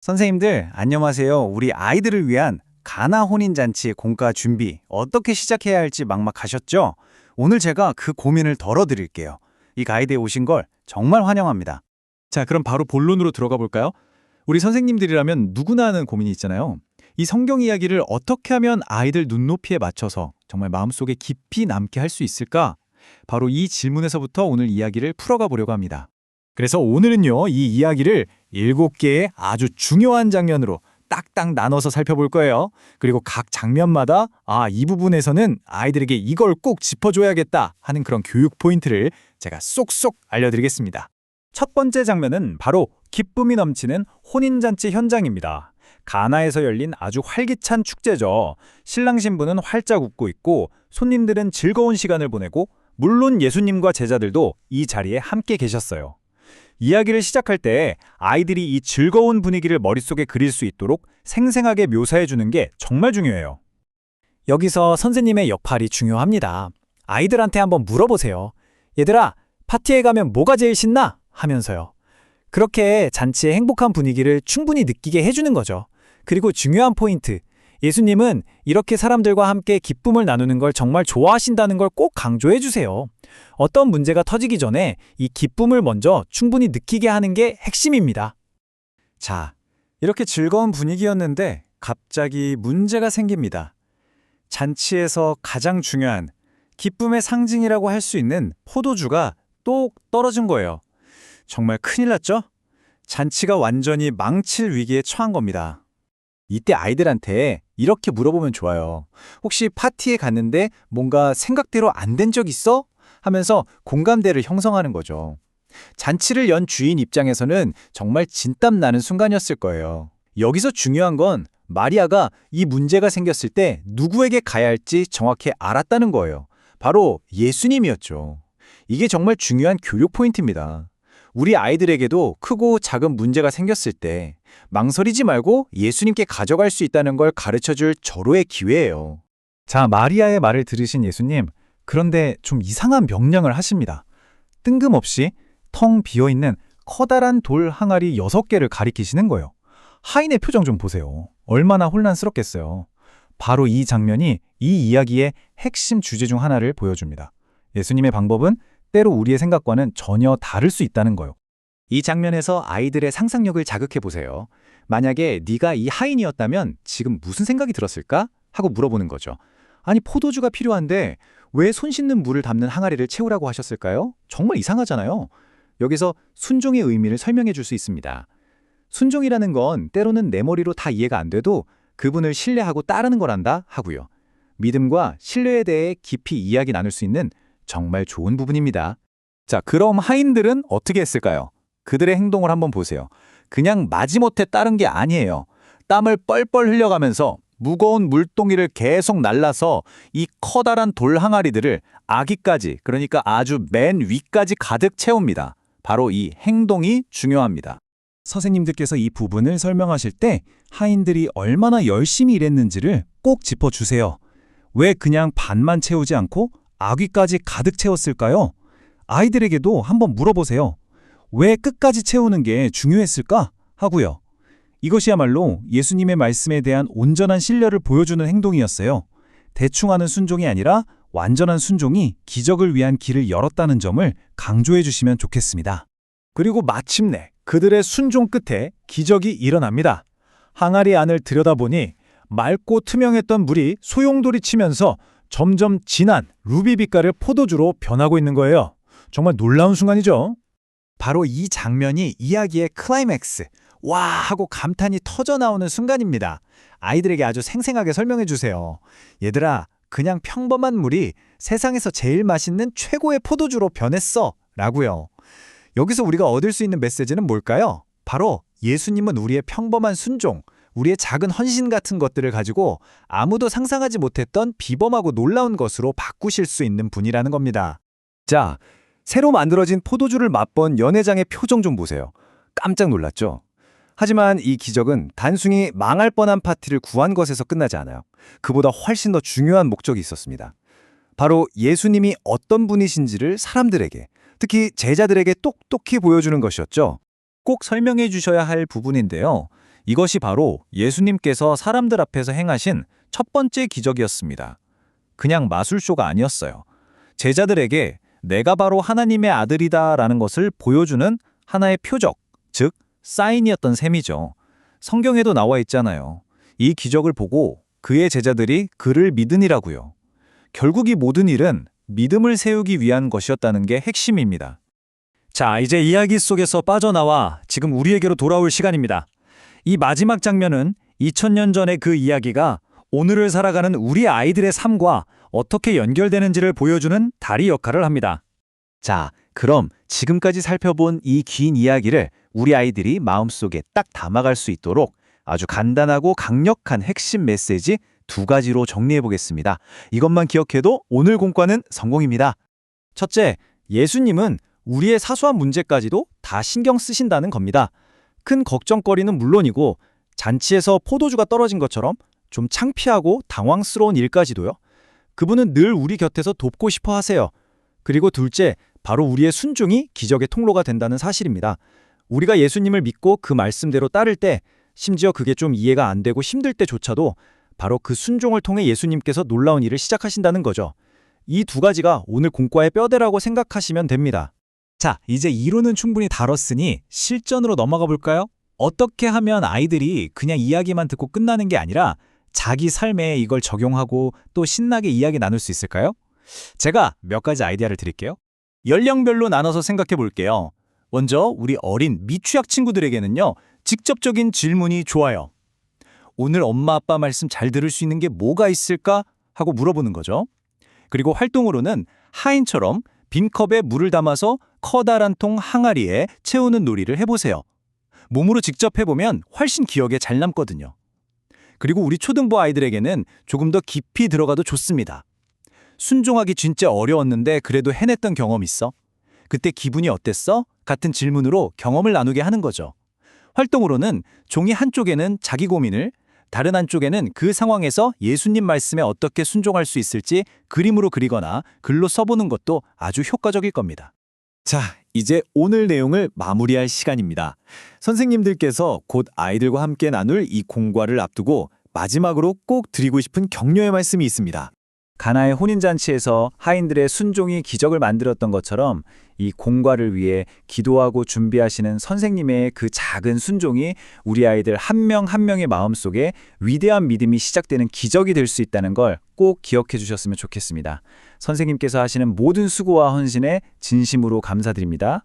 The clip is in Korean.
선생님들, 안녕하세요. 우리 아이들을 위한 가나 혼인잔치 공과 준비 어떻게 시작해야 할지 막막하셨죠? 오늘 제가 그 고민을 덜어드릴게요. 이 가이드에 오신 걸 정말 환영합니다. 자, 그럼 바로 본론으로 들어가 볼까요? 우리 선생님들이라면 누구나 하는 고민이 있잖아요. 이 성경 이야기를 어떻게 하면 아이들 눈높이에 맞춰서 정말 마음속에 깊이 남게 할 수 있을까? 바로 이 질문에서부터 오늘 이야기를 풀어가 보려고 합니다. 그래서 오늘은요, 이 이야기를 7개의 아주 중요한 장면으로 딱딱 나눠서 살펴볼 거예요. 그리고 각 장면마다 이 부분에서는 아이들에게 이걸 꼭 짚어줘야겠다 하는 그런 교육 포인트를 제가 쏙쏙 알려드리겠습니다. 첫 번째 장면은 바로 기쁨이 넘치는 혼인잔치 현장입니다. 가나에서 열린 아주 활기찬 축제죠. 신랑 신부는 활짝 웃고 있고 손님들은 즐거운 시간을 보내고 물론 예수님과 제자들도 이 자리에 함께 계셨어요. 이야기를 시작할 때 아이들이 이 즐거운 분위기를 머릿속에 그릴 수 있도록 생생하게 묘사해주는 게 정말 중요해요. 여기서 선생님의 역할이 중요합니다. 아이들한테 한번 물어보세요. 얘들아, 파티에 가면 뭐가 제일 신나? 하면서요. 그렇게 잔치의 행복한 분위기를 충분히 느끼게 해주는 거죠. 그리고 중요한 포인트. 예수님은 이렇게 사람들과 함께 기쁨을 나누는 걸 정말 좋아하신다는 걸 꼭 강조해 주세요. 어떤 문제가 터지기 전에 이 기쁨을 먼저 충분히 느끼게 하는 게 핵심입니다. 자, 이렇게 즐거운 분위기였는데 갑자기 문제가 생깁니다. 잔치에서 가장 중요한 기쁨의 상징이라고 할 수 있는 포도주가 또 떨어진 거예요. 정말 큰일 났죠? 잔치가 완전히 망칠 위기에 처한 겁니다. 이때 아이들한테 이렇게 물어보면 좋아요. 혹시 파티에 갔는데 뭔가 생각대로 안 된 적 있어? 하면서 공감대를 형성하는 거죠. 잔치를 연 주인 입장에서는 정말 진땀 나는 순간이었을 거예요. 여기서 중요한 건 마리아가 이 문제가 생겼을 때 누구에게 가야 할지 정확히 알았다는 거예요. 바로 예수님이었죠. 이게 정말 중요한 교육 포인트입니다. 우리 아이들에게도 크고 작은 문제가 생겼을 때 망설이지 말고 예수님께 가져갈 수 있다는 걸 가르쳐줄 절호의 기회예요. 자, 마리아의 말을 들으신 예수님, 그런데 좀 이상한 명령을 하십니다. 뜬금없이 텅 비어있는 커다란 돌 항아리 6개를 가리키시는 거예요. 하인의 표정 좀 보세요. 얼마나 혼란스럽겠어요. 바로 이 장면이 이 이야기의 핵심 주제 중 하나를 보여줍니다. 예수님의 방법은 때로 우리의 생각과는 전혀 다를 수 있다는 거요. 이 장면에서 아이들의 상상력을 자극해 보세요. 만약에 네가 이 하인이었다면 지금 무슨 생각이 들었을까? 하고 물어보는 거죠. 아니, 포도주가 필요한데 왜 손 씻는 물을 담는 항아리를 채우라고 하셨을까요? 정말 이상하잖아요. 여기서 순종의 의미를 설명해 줄 수 있습니다. 순종이라는 건 때로는 내 머리로 다 이해가 안 돼도 그분을 신뢰하고 따르는 거란다 하고요. 믿음과 신뢰에 대해 깊이 이야기 나눌 수 있는 정말 좋은 부분입니다. 자, 그럼 하인들은 어떻게 했을까요? 그들의 행동을 한번 보세요. 그냥 마지못해 따른 게 아니에요. 땀을 뻘뻘 흘려가면서 무거운 물동이를 계속 날라서 이 커다란 돌 항아리들을 아기까지, 그러니까 아주 맨 위까지 가득 채웁니다. 바로 이 행동이 중요합니다. 선생님들께서 이 부분을 설명하실 때 하인들이 얼마나 열심히 일했는지를 꼭 짚어주세요. 왜 그냥 반만 채우지 않고 아귀까지 가득 채웠을까요? 아이들에게도 한번 물어보세요. 왜 끝까지 채우는 게 중요했을까? 하고요. 이것이야말로 예수님의 말씀에 대한 온전한 신뢰를 보여주는 행동이었어요. 대충 하는 순종이 아니라 완전한 순종이 기적을 위한 길을 열었다는 점을 강조해 주시면 좋겠습니다. 그리고 마침내 그들의 순종 끝에 기적이 일어납니다. 항아리 안을 들여다보니 맑고 투명했던 물이 소용돌이 치면서 점점 진한 루비 빛깔의 포도주로 변하고 있는 거예요. 정말 놀라운 순간이죠. 바로 이 장면이 이야기의 클라이맥스, 와 하고 감탄이 터져나오는 순간입니다. 아이들에게 아주 생생하게 설명해 주세요. 얘들아, 그냥 평범한 물이 세상에서 제일 맛있는 최고의 포도주로 변했어 라고요. 여기서 우리가 얻을 수 있는 메시지는 뭘까요? 바로 예수님은 우리의 평범한 순종, 우리의 작은 헌신 같은 것들을 가지고 아무도 상상하지 못했던 비범하고 놀라운 것으로 바꾸실 수 있는 분이라는 겁니다. 자, 새로 만들어진 포도주를 맛본 연회장의 표정 좀 보세요. 깜짝 놀랐죠? 하지만 이 기적은 단순히 망할 뻔한 파티를 구한 것에서 끝나지 않아요. 그보다 훨씬 더 중요한 목적이 있었습니다. 바로 예수님이 어떤 분이신지를 사람들에게, 특히 제자들에게 똑똑히 보여주는 것이었죠. 꼭 설명해 주셔야 할 부분인데요. 이것이 바로 예수님께서 사람들 앞에서 행하신 첫 번째 기적이었습니다. 그냥 마술쇼가 아니었어요. 제자들에게 내가 바로 하나님의 아들이다라는 것을 보여주는 하나의 표적, 즉 사인이었던 셈이죠. 성경에도 나와 있잖아요. 이 기적을 보고 그의 제자들이 그를 믿으니라고요. 결국 이 모든 일은 믿음을 세우기 위한 것이었다는 게 핵심입니다. 자, 이제 이야기 속에서 빠져나와 지금 우리에게로 돌아올 시간입니다. 이 마지막 장면은 2000년 전의 그 이야기가 오늘을 살아가는 우리 아이들의 삶과 어떻게 연결되는지를 보여주는 다리 역할을 합니다. 자, 그럼 지금까지 살펴본 이 긴 이야기를 우리 아이들이 마음속에 딱 담아갈 수 있도록 아주 간단하고 강력한 핵심 메시지 2가지로 정리해 보겠습니다. 이것만 기억해도 오늘 공과는 성공입니다. 첫째, 예수님은 우리의 사소한 문제까지도 다 신경 쓰신다는 겁니다. 큰 걱정거리는 물론이고 잔치에서 포도주가 떨어진 것처럼 좀 창피하고 당황스러운 일까지도요. 그분은 늘 우리 곁에서 돕고 싶어 하세요. 그리고 둘째, 바로 우리의 순종이 기적의 통로가 된다는 사실입니다. 우리가 예수님을 믿고 그 말씀대로 따를 때, 심지어 그게 좀 이해가 안 되고 힘들 때조차도 바로 그 순종을 통해 예수님께서 놀라운 일을 시작하신다는 거죠. 이 2가지가 오늘 공과의 뼈대라고 생각하시면 됩니다. 자, 이제 이론은 충분히 다뤘으니 실전으로 넘어가 볼까요? 어떻게 하면 아이들이 그냥 이야기만 듣고 끝나는 게 아니라 자기 삶에 이걸 적용하고 또 신나게 이야기 나눌 수 있을까요? 제가 몇 가지 아이디어를 드릴게요. 연령별로 나눠서 생각해 볼게요. 먼저 우리 어린 미취학 친구들에게는요, 직접적인 질문이 좋아요. 오늘 엄마 아빠 말씀 잘 들을 수 있는 게 뭐가 있을까? 하고 물어보는 거죠. 그리고 활동으로는 하인처럼 빈 컵에 물을 담아서 커다란 통 항아리에 채우는 놀이를 해보세요. 몸으로 직접 해보면 훨씬 기억에 잘 남거든요. 그리고 우리 초등부 아이들에게는 조금 더 깊이 들어가도 좋습니다. 순종하기 진짜 어려웠는데 그래도 해냈던 경험 있어? 그때 기분이 어땠어? 같은 질문으로 경험을 나누게 하는 거죠. 활동으로는 종이 한쪽에는 자기 고민을, 다른 한쪽에는 그 상황에서 예수님 말씀에 어떻게 순종할 수 있을지 그림으로 그리거나 글로 써보는 것도 아주 효과적일 겁니다. 자, 이제 오늘 내용을 마무리할 시간입니다. 선생님들께서 곧 아이들과 함께 나눌 이 공과를 앞두고 마지막으로 꼭 드리고 싶은 격려의 말씀이 있습니다. 가나의 혼인잔치에서 하인들의 순종이 기적을 만들었던 것처럼 이 공과를 위해 기도하고 준비하시는 선생님의 그 작은 순종이 우리 아이들 한 명 한 명의 마음속에 위대한 믿음이 시작되는 기적이 될 수 있다는 걸 꼭 기억해 주셨으면 좋겠습니다. 선생님께서 하시는 모든 수고와 헌신에 진심으로 감사드립니다.